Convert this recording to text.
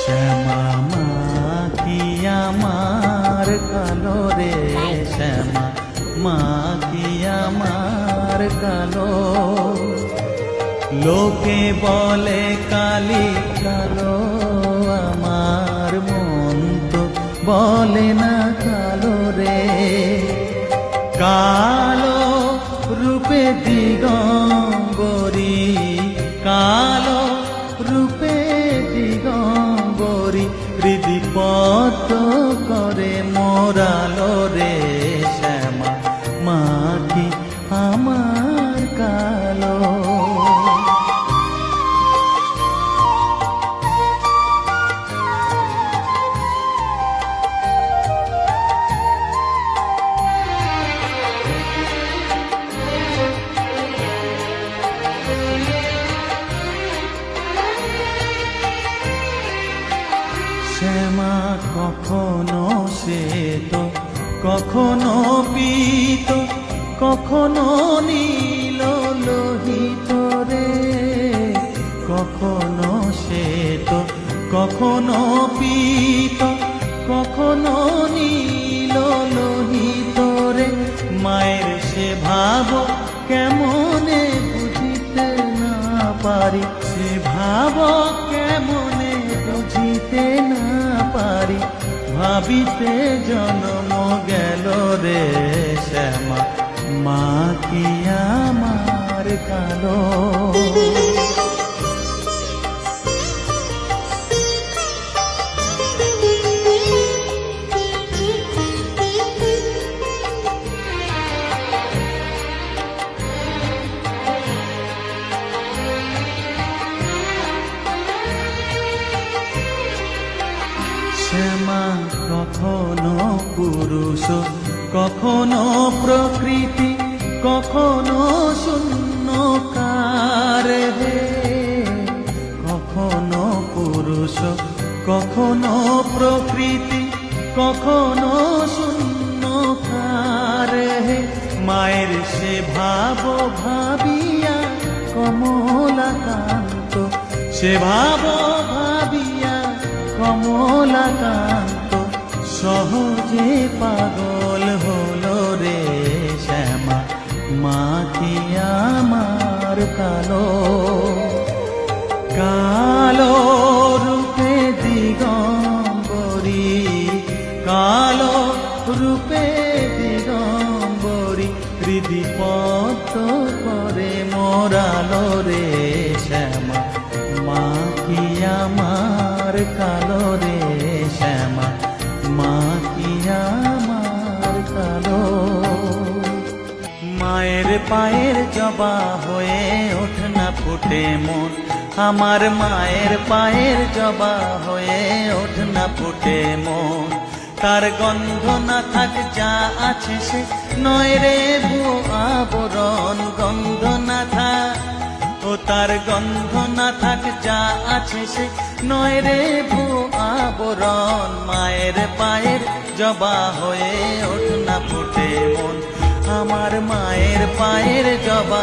শ্যামা মা কি আমার কালো রে, শ্যামা মা কি আমার কালো। লোকে বলে কালি কালো, আমার মন তো বলে না কালো রে। কালো রূপে দিগম্বরী, কালো রূপে দিগম্বরী, হৃদিপত করে মোরালো রে। শ্যামা মা কি আমার কালো। শ্যামা কখনো শ্বেত, কখনো পীত, কখনো নীল লোহিত রে। কখনো শ্বেত, কখনো পীত, কখনো নীল লোহিত রে। মায়ের সে ভাব কেমনে বুঝিতে না পারি, সে ভাব কেমনে বুঝিতে না পারি, ভাবিতে জন্ম গেল রে। শ্যামা মা কি আমার কালো। শ্যামা কখনো পুরুষ, কখনো প্রকৃতি, কখনো শূন্যকার হে। কখনো পুরুষ, কখনো প্রকৃতি, কখনো শূন্যকার হে। মায়ের সে ভাব ভাবিয়া কমলাকান্ত, সে ভাব ভাবিয়া কমলাকান্ত সহজে পাগল হলো রে। শ্যামা মা কি আমার কালো। কালো রূপে দিগম্বরী, কালো রূপে দিগম্বরী, হৃদিপত করে মোরালো রে। শ্যামা মা কি আমার কালো রে। শ্যামা মা কি আমার কালো। মায়ের পায়ের জবা হয়ে ওঠ না ফুটে মন, আমার মায়ের পায়ের জবা হয়ে ওঠ না ফুটে মন। তার গন্ধ না থাক যা আছে সে নয় রে ভুয়ো আবরণ, গন্ধ না থাক ও তার গন্ধ না থাক যা আছে সে নয় রে ভুয়ো আবরণ। মায়ের পায়ের জবা হয়ে ওঠ না ফুটে মন, আমার মায়ের পায়ের জবা।